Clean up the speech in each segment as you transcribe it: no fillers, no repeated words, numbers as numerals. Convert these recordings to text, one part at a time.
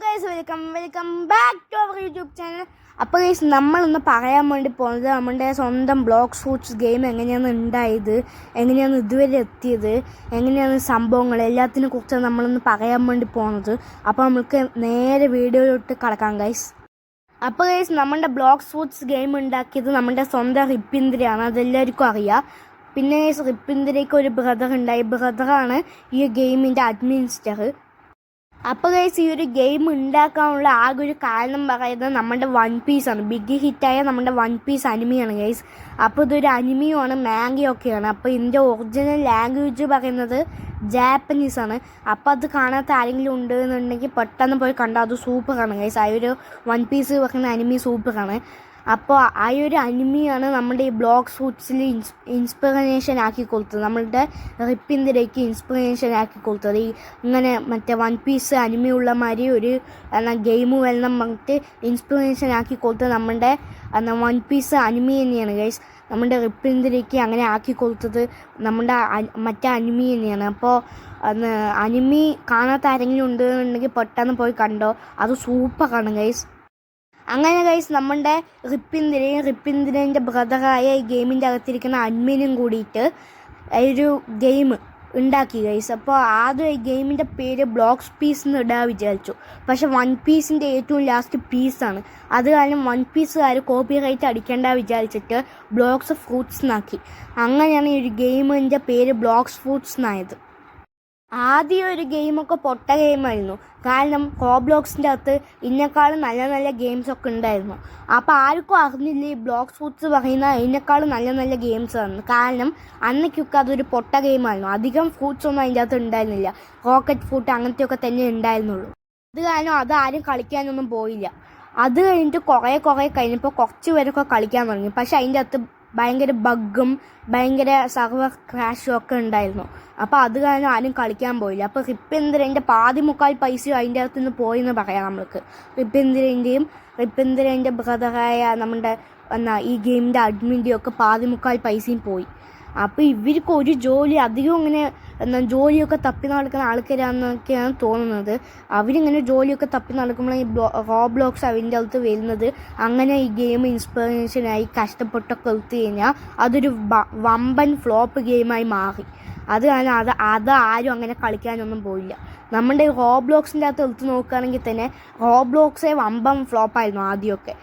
Guys welcome back to our YouTube channel. അപ്പോൾ guys നമ്മളൊന്ന് പറയാൻ വേണ്ടി പോകുന്നത് നമ്മുടെ സ്വന്തം ബ്ലോക്സ് ഫ്രൂട്ട്സ് ഗെയിം എങ്ങനെയാണ് ഉണ്ടായത്, എങ്ങനെയാണ് ഇതുവരെ എത്തിയത്, എങ്ങനെയാണ് സംഭവങ്ങൾ എല്ലാത്തിനെ കുറിച്ചാണ് നമ്മളൊന്ന് പറയാൻ വേണ്ടി പോകുന്നത്. അപ്പോൾ നമുക്ക് നേരെ വീഡിയോയിലോട്ട് കടക്കാം ഗൈസ്. അപ്പോൾ ഗൈസ് നമ്മുടെ ബ്ലോക്സ് ഫ്രൂട്ട്സ് ഗെയിം ഉണ്ടാക്കിയത് നമ്മുടെ സ്വന്തം റിപ്പിന്ദ്രയാണ്, അതെല്ലാവർക്കും അറിയാം. പിന്നെ റിപ്പിന്ദ്രയ്ക്ക് ഒരു ബ്രദർ ഉണ്ടായി, ബ്രദറാണ് ഈ ഗെയിമിൻ്റെ അഡ്മിനിസ്റ്റർ. അപ്പോൾ ഗൈസ് ഈ ഒരു ഗെയിം ഉണ്ടാക്കാനുള്ള ആകെ ഒരു കാരണം പറയുന്നത് നമ്മുടെ വൺ പീസാണ്, ബിഗ് ഹിറ്റായ നമ്മുടെ വൺ പീസ് അനിമിയാണ് ഗൈസ്. അപ്പോൾ ഇതൊരു അനിമിയുമാണ്, മാംഗയൊക്കെയാണ്. അപ്പോൾ ഇതിൻ്റെ ഒറിജിനൽ ലാംഗ്വേജ് പറയുന്നത് ജാപ്പനീസാണ്. അപ്പോൾ അത് കാണാത്ത ആരെങ്കിലും ഉണ്ട് എന്നുണ്ടെങ്കിൽ പെട്ടെന്ന് പോയി കണ്ടാൽ അത് സൂപ്പറാണ് ഗൈസ്. ആ ഒരു വൺ പീസ് പറയുന്ന അനിമി സൂപ്പറാണ്. അപ്പോൾ ആ ഒരു അനിമിയാണ് നമ്മുടെ ഈ ബ്ലോക്സ് ഫ്രൂട്ട്സിൽ ഇൻസ്പിറേഷൻ ആക്കി കൊടുത്തത്, നമ്മളുടെ റിപ്പിന്തിലേക്ക് ഇൻസ്പിറേഷൻ ആക്കി കൊടുത്തത്. ഈ ഇങ്ങനെ മറ്റേ വൺ പീസ് അനിമി ഉള്ള മാതിരി ഒരു ഗെയിം വരണം പറഞ്ഞിട്ട് ഇൻസ്പിറേഷൻ ആക്കി കൊടുത്തത് നമ്മുടെ വൺ പീസ് അനിമി തന്നെയാണ് ഗൈസ്. നമ്മുടെ റിപ്പിന്തിലേക്ക് അങ്ങനെ ആക്കി കൊടുത്തത് നമ്മുടെ മറ്റേ അനിമി തന്നെയാണ്. അപ്പോൾ അനിമി കാണാത്ത ആരെങ്കിലും ഉണ്ടെന്നുണ്ടെങ്കിൽ പെട്ടെന്ന് പോയി കണ്ടോ, അത് സൂപ്പറാണ് ഗൈസ്. അങ്ങനെ ഗൈസ് നമ്മുടെ റിപ്പിന്തിരേൻ്റെ ബ്രദറായ ഈ ഗെയിമിൻ്റെ അകത്തിരിക്കുന്ന അഡ്മിനും കൂടിയിട്ട് ഒരു ഗെയിം ഉണ്ടാക്കി ഗൈസ്. അപ്പോൾ ആദ്യം ഈ ഗെയിമിൻ്റെ പേര് ബ്ലോക്സ് പീസ് എന്ന് ഇടാൻ വിചാരിച്ചു. പക്ഷെ വൺ പീസിൻ്റെ ഏറ്റവും ലാസ്റ്റ് പീസാണ്, അത് കാരണം വൺ പീസുകാർ കോപ്പി റൈറ്റ് അടിക്കേണ്ട വിചാരിച്ചിട്ട് ബ്ലോക്സ് ഫ്രൂട്ട്സ് എന്നാക്കി. അങ്ങനെയാണ് ഈ ഒരു ഗെയിമിൻ്റെ പേര് ബ്ലോക്സ് ഫ്രൂട്ട്സ് എന്നായത്. ആദ്യം ഒരു ഗെയിമൊക്കെ പൊട്ട ഗെയിമായിരുന്നു, കാരണം റോബ്ലോക്സിൻ്റെ അകത്ത് ഇതിനേക്കാളും നല്ല നല്ല ഗെയിംസൊക്കെ ഉണ്ടായിരുന്നു. അപ്പോൾ ആർക്കും അറിഞ്ഞില്ല ഈ ബ്ലോക്സ് ഫ്രൂട്ട്സ് പറയുന്ന ഇതിനേക്കാളും നല്ല നല്ല ഗെയിംസ് ആണ്. കാരണം അന്നൊക്കെ അതൊരു പൊട്ട ഗെയിമായിരുന്നു, അധികം ഫ്രൂട്ട്സ് ഒന്നും അതിൻ്റെ അകത്ത് ഉണ്ടായിരുന്നില്ല. റോക്കറ്റ് ഫ്രൂട്ട് അങ്ങനത്തെയൊക്കെ തന്നെ ഉണ്ടായിരുന്നുള്ളൂ. അത് കാരണം അത് ആരും കളിക്കാനൊന്നും പോയില്ല. അത് കഴിഞ്ഞിട്ട് കുറേ കഴിഞ്ഞപ്പോൾ കുറച്ച് പേരൊക്കെ കളിക്കാൻ തുടങ്ങി. പക്ഷെ അതിൻ്റെ അകത്ത് ഭയങ്കര ബഗ്ഗും ഭയങ്കര സർവർ ക്രാഷും ഒക്കെ ഉണ്ടായിരുന്നു. അപ്പോൾ അത് കാരണം ആരും കളിക്കാൻ പോയില്ല. അപ്പോൾ റിപ്പിന്തിരേൻ്റെ മുക്കാൽ പൈസയും അതിൻ്റെ അകത്ത് നിന്ന് പോയെന്ന് പറയാം നമ്മൾക്ക്. റിപ്പിന്തിരേൻ്റെ ബ്രദറായ നമ്മുടെ ഈ ഗെയിമിൻ്റെ അഡ്മിൻ്റെയും ഒക്കെ മുക്കാൽ പൈസയും പോയി. അപ്പോൾ ഇവർക്ക് ഒരു ജോലി അധികം ഇങ്ങനെ ജോലിയൊക്കെ തപ്പി നടക്കുന്ന ആൾക്കാരാണെന്നൊക്കെയാണ് തോന്നുന്നത്. അവരിങ്ങനെ ജോലിയൊക്കെ തപ്പി നടക്കുമ്പോൾ ഈ റോബ്ലോക്സ് അവൻ്റെ അടുത്ത് വരുന്നത്. അങ്ങനെ ഈ ഗെയിം ഇൻസ്പിറേഷനായി കഷ്ടപ്പെട്ടൊക്കെ എടുത്തു കഴിഞ്ഞാൽ അതൊരു വമ്പൻ ഫ്ലോപ്പ് ഗെയിമായി മാറി. അത് കാരണം അത് ആരും അങ്ങനെ കളിക്കാനൊന്നും പോയില്ല. നമ്മുടെ ഈ റോബ്ലോക്സിൻ്റെ അകത്ത് എടുത്ത് നോക്കുകയാണെങ്കിൽ തന്നെ റോബ്ലോക്സേ വമ്പൻ ഫ്ലോപ്പായിരുന്നു ആദ്യമൊക്കെ.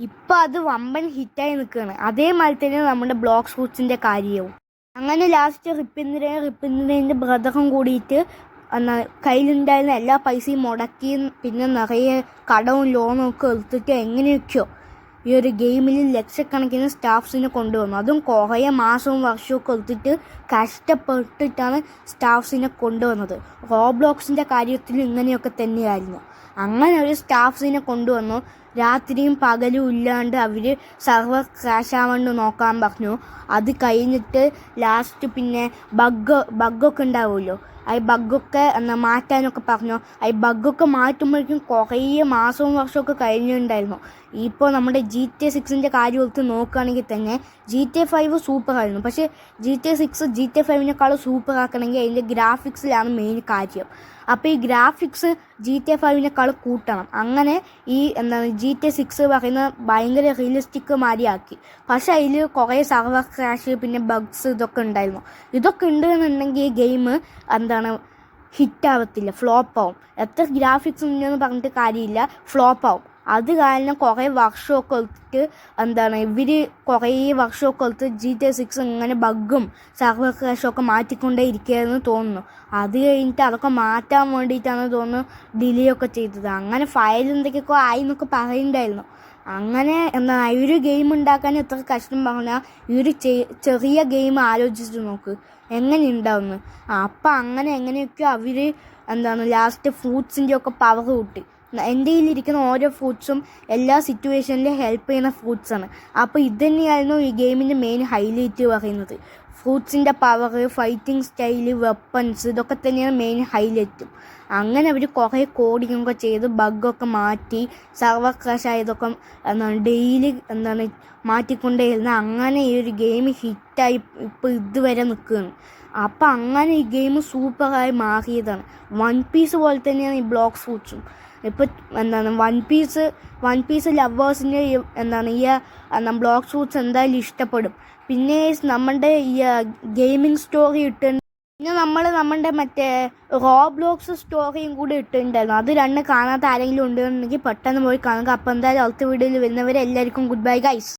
ഇപ്പം അത് വമ്പൻ ഹിറ്റായി നിൽക്കുകയാണ്. അതേമാതിരി തന്നെ നമ്മുടെ ബ്ലോക്സ് ഫ്രൂട്ട്സിൻ്റെ കാര്യവും. അങ്ങനെ ലാസ്റ്റ് റിപ്പിന്തിരേൻ്റെ ബ്രദറും കൂടിയിട്ട് കയ്യിലുണ്ടായിരുന്ന എല്ലാ പൈസയും മുടക്കി, പിന്നെ നിറയെ കടവും ലോണും ഒക്കെ എടുത്തിട്ട് എങ്ങനെയൊക്കെയോ ഈ ഒരു ഗെയിമിൽ ലക്ഷക്കണക്കിന് സ്റ്റാഫ്സിനെ കൊണ്ടുവന്നു. അതും കുറേ മാസവും വർഷമൊക്കെ എടുത്തിട്ട് കഷ്ടപ്പെട്ടിട്ടാണ് സ്റ്റാഫ്സിനെ കൊണ്ടുവന്നത്. റോബ്ലോക്സിൻ്റെ കാര്യത്തിൽ ഇങ്ങനെയൊക്കെ തന്നെയായിരുന്നു. അങ്ങനെ ഒരു സ്റ്റാഫ്സിനെ കൊണ്ടുവന്നു. രാത്രിയും പകലും ഇല്ലാണ്ട് അവർ സർവർ ക്രാഷ് ആവാണ്ട് നോക്കാൻ പറഞ്ഞു. അത് കഴിഞ്ഞിട്ട് ലാസ്റ്റ് പിന്നെ ബഗ്ഗൊക്കെ ഉണ്ടാവുമല്ലോ, ആ ബഗ്ഗൊക്കെ മാറ്റാനൊക്കെ പറഞ്ഞു. ആ ബഗ്ഗൊക്കെ മാറ്റുമ്പോഴേക്കും കുറേ മാസവും വർഷമൊക്കെ കഴിഞ്ഞിട്ടുണ്ടായിരുന്നു. ഇപ്പോൾ നമ്മുടെ GTA 6ൻ്റെ കാര്യം എടുത്ത് നോക്കുകയാണെങ്കിൽ തന്നെ GTA 5 സൂപ്പറായിരുന്നു. പക്ഷേ GTA 6 GTA 5നേക്കാളും സൂപ്പറാക്കണമെങ്കിൽ അതിൻ്റെ ഗ്രാഫിക്സിലാണ് മെയിൻ കാര്യം. അപ്പോൾ ഈ ഗ്രാഫിക്സ് GTA 5നേക്കാളും കൂട്ടണം. അങ്ങനെ ഈ GTA 6 പറയുന്ന ഭയങ്കര റിയലിസ്റ്റിക് മാതിരിയാക്കി. പക്ഷേ അതിൽ കുറേ സർവർ ക്രാഷ് പിന്നെ ബഗ്സ് ഇതൊക്കെ ഉണ്ടായിരുന്നു. ഇതൊക്കെ ഉണ്ടെന്നുണ്ടെങ്കിൽ ഈ ഗെയിം ഹിറ്റാവത്തില്ല, ഫ്ലോപ്പാവും. എത്ര ഗ്രാഫിക്സ് ഉണ്ടെന്ന് പറഞ്ഞിട്ട് കാര്യമില്ല, ഫ്ലോപ്പാവും. അത് കാരണം കുറേ വർഷമൊക്കെ എടുത്തിട്ട് കുറേ വർഷമൊക്കെ എടുത്ത് GTA 6 ഇങ്ങനെ ബഗ്ഗും സർവർ ക്രാഷൊക്കെ മാറ്റിക്കൊണ്ടേ ഇരിക്കുകയെന്ന് തോന്നുന്നു. അത് കഴിഞ്ഞിട്ട് അതൊക്കെ മാറ്റാൻ വേണ്ടിയിട്ടാണ് തോന്നുന്നു ഡിലേ ഒക്കെ ചെയ്തത്. അങ്ങനെ ഫയൽ എന്തൊക്കെയൊക്കെ ആയി എന്നൊക്കെ പറയുന്നുണ്ടായിരുന്നു. അങ്ങനെ ഈ ഒരു ഗെയിം ഉണ്ടാക്കാൻ എത്ര കഷ്ടം പറഞ്ഞാൽ ഈ ഒരു ചെറിയ ഗെയിം ആലോചിച്ച് നോക്ക് എങ്ങനെ ഉണ്ടാവുന്നു. അപ്പം അങ്ങനെ എങ്ങനെയൊക്കെ അവർ ലാസ്റ്റ് ഫ്രൂട്ട്സിൻ്റെ ഒക്കെ പവർ കൂട്ടി. എൻ്റെ കയ്യിലിരിക്കുന്ന ഓരോ ഫ്രൂട്ട്സും എല്ലാ സിറ്റുവേഷനിലും ഹെൽപ്പ് ചെയ്യുന്ന ഫ്രൂട്ട്സാണ്. അപ്പോൾ ഇത് തന്നെയായിരുന്നു ഈ ഗെയിമിൻ്റെ മെയിൻ ഹൈലൈറ്റ് പറയുന്നത്. ഫ്രൂട്ട്സിൻ്റെ പവർ, ഫൈറ്റിംഗ് സ്റ്റൈല്, വെപ്പൺസ്, ഇതൊക്കെ തന്നെയാണ് മെയിൻ ഹൈലൈറ്റും. അങ്ങനെ അവർ കുറേ കോഡിങ്ങൊക്കെ ചെയ്ത് ബഗ്ഗൊക്കെ മാറ്റി സർവർ ക്രാഷ് ആയതൊക്കെ ഡെയിലി മാറ്റിക്കൊണ്ടേയിരുന്നു. അങ്ങനെ ഈ ഒരു ഗെയിം ഹിറ്റായി ഇപ്പോൾ ഇതുവരെ നിൽക്കുകയാണ്. അപ്പം അങ്ങനെ ഈ ഗെയിം സൂപ്പറായി മാറിയതാണ്. വൺ പീസ് പോലെ തന്നെയാണ് ഈ ബ്ലോക്സ് ഫ്രൂട്ട്സും. ഇപ്പം എന്താണ് വൺ പീസ് ലവേഴ്സിന് എന്താണ് ഈ ബ്ലോക്സ് ഫ്രൂട്ട്സ് എന്തായാലും ഇഷ്ടപ്പെടും. പിന്നെ നമ്മുടെ ഈ ഗെയിമിംഗ് സ്റ്റോറി ഇട്ടുണ്ട്. പിന്നെ നമ്മുടെ മറ്റേ റോബ്ലോക്സ് സ്റ്റോറിയും കൂടി ഇട്ടിട്ടുണ്ടായിരുന്നു. അത് രണ്ടും കാണാത്ത ആരെങ്കിലും ഉണ്ടെന്നുണ്ടെങ്കിൽ പെട്ടെന്ന് പോയി കാണുക. അപ്പോൾ എന്തായാലും അടുത്ത വീഡിയോയിൽ വരുന്നവരെ എല്ലാവർക്കും ഗുഡ് ബൈ ഗൈസ്.